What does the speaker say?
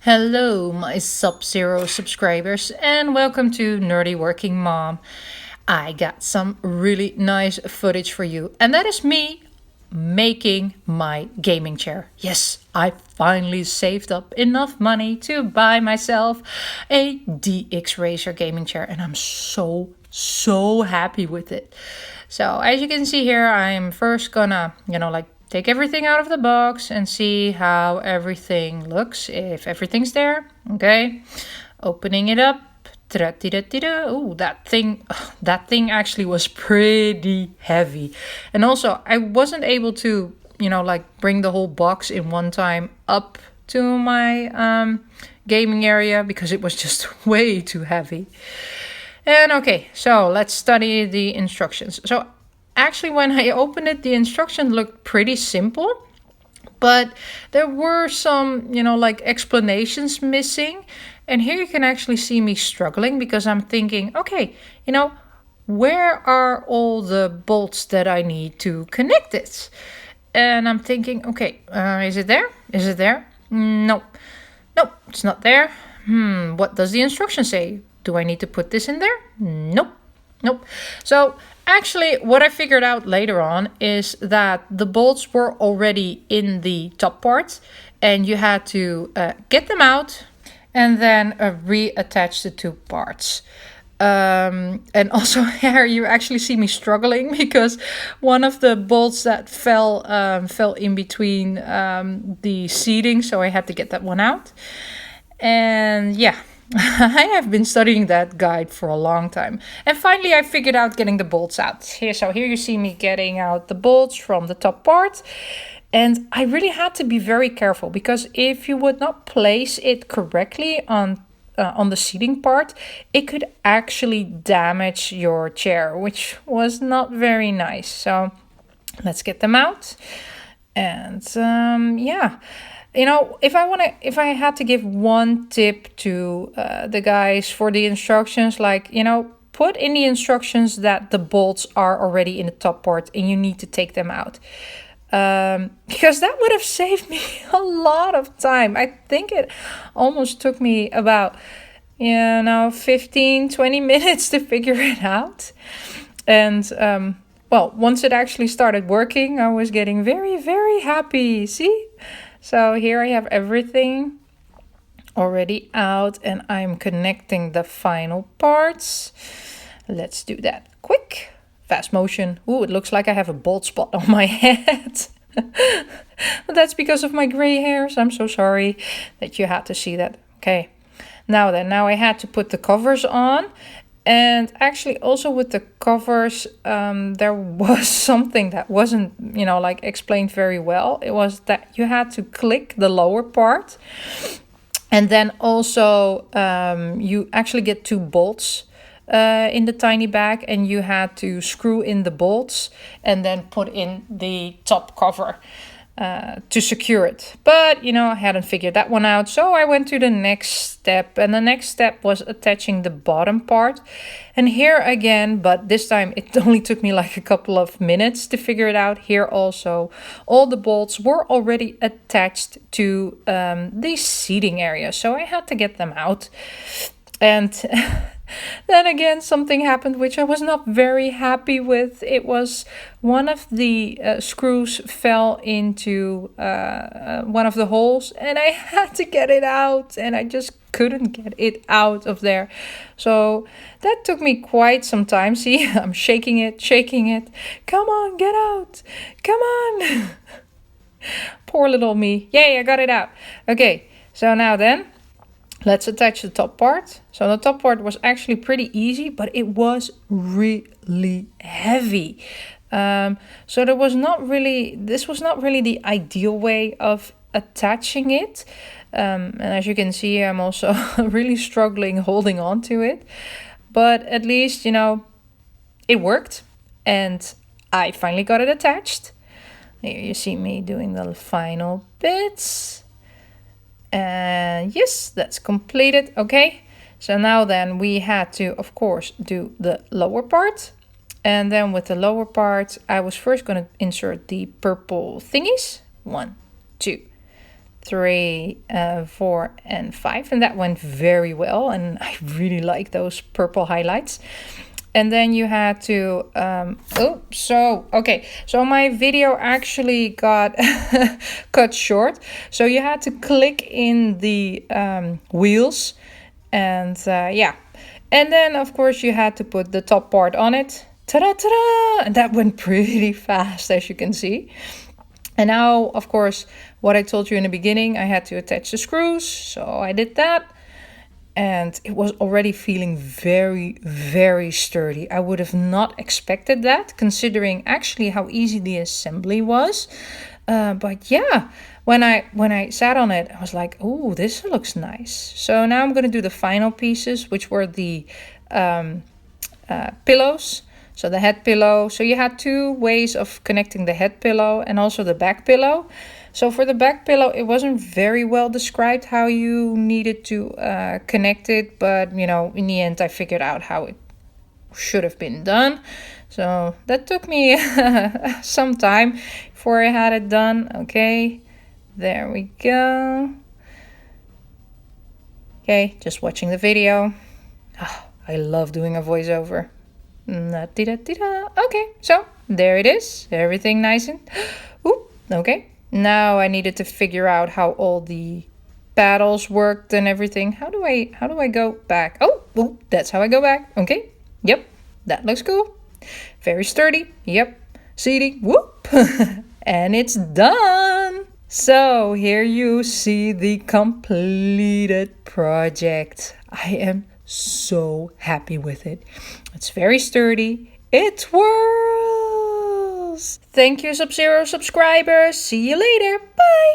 Hello, my Sub-Zero subscribers, and welcome to Nerdy Working Mom. I got some really nice footage for you, and that is me making my gaming chair. Yes, I finally saved up enough money to buy myself a DXRacer gaming chair, and I'm so happy with it. So, as you can see here, I'm first gonna, take everything out of the box and see how everything looks, if everything's there. Okay, opening it up. Oh, that thing actually was pretty heavy. And also, I wasn't able to, bring the whole box in one time up to my gaming area because it was just way too heavy. And okay, so let's study the instructions. So actually, when I opened it, the instructions looked pretty simple, but there were some, explanations missing. And here you can actually see me struggling because I'm thinking, okay, where are all the bolts that I need to connect it? And I'm thinking, okay, is it there? Is it there? No. Nope, it's not there. What does the instruction say? Do I need to put this in there? Nope. Nope. So actually, what I figured out later on is that the bolts were already in the top part, and you had to get them out and then reattach the two parts. And also here you actually see me struggling because one of the bolts that fell in between the seating, so I had to get that one out. And yeah, I have been studying that guide for a long time. And finally I figured out getting the bolts out. Here you see me getting out the bolts from the top part. And I really had to be very careful because if you would not place it correctly on the seating part, it could actually damage your chair, which was not very nice. So let's get them out. And yeah, if I had to give one tip to the guys for the instructions, put in the instructions that the bolts are already in the top part and you need to take them out. Because that would have saved me a lot of time. I think it almost took me about 15-20 minutes to figure it out. And well, once it actually started working, I was getting very happy. See? So here I have everything already out and I'm connecting the final parts. Let's do that quick. Fast motion. Ooh, it looks like I have a bald spot on my head. But that's because of my gray hairs. I'm so sorry that you had to see that. Okay. Now I had to put the covers on. And actually also with the covers, there was something that wasn't, explained very well. It was that you had to click the lower part. And then also you actually get two bolts in the tiny bag, and you had to screw in the bolts and then put in the top cover to secure it. But I hadn't figured that one out, so I went to the next step, and the next step was attaching the bottom part. And here again, but this time it only took me like a couple of minutes to figure it out. Here also all the bolts were already attached to the seating area, so I had to get them out. And then again, something happened which I was not very happy with. It was one of the screws fell into one of the holes, and I had to get it out, and I just couldn't get it out of there. So that took me quite some time. See, I'm shaking it. Come on, get out. Come on. Poor little me. Yay, I got it out. Okay, so now then, let's attach the top part. So the top part was actually pretty easy, but it was really heavy. So this was not really the ideal way of attaching it. And as you can see, I'm also really struggling holding on to it. But at least, it worked. And I finally got it attached. Here you see me doing the final bits. And yes, that's completed. Okay, so now then we had to, of course, do the lower part. And then with the lower part, I was first going to insert the purple thingies. 1, 2, 3, 4, and 5, and that went very well, and I really like those purple highlights. And then you had to so my video actually got cut short, so you had to click in the wheels, and yeah, and then of course you had to put the top part on it. Ta-da, ta-da! And that went pretty fast, as you can see. And now, of course, what I told you in the beginning, I had to attach the screws. So I did that. And it was already feeling very, very sturdy. I would have not expected that, considering actually how easy the assembly was. But yeah, when I sat on it, I was like, oh, this looks nice. So now I'm going to do the final pieces, which were the pillows. So the head pillow. So you had 2 ways of connecting the head pillow and also the back pillow. So for the back pillow, it wasn't very well described how you needed to connect it. But, you know, in the end, I figured out how it should have been done. So that took me some time before I had it done. Okay, there we go. Okay, just watching the video. Oh, I love doing a voiceover. Okay, so there it is. Everything nice and... Ooh, okay. Now I needed to figure out how all the paddles worked and everything. How do I go back? Oh, that's how I go back. Okay. Yep. That looks cool. Very sturdy. Yep. Seating. Whoop. And it's done. So here you see the completed project. I am so happy with it. It's very sturdy. It whirls. Thank you, Sub-Zero subscribers. See you later. Bye.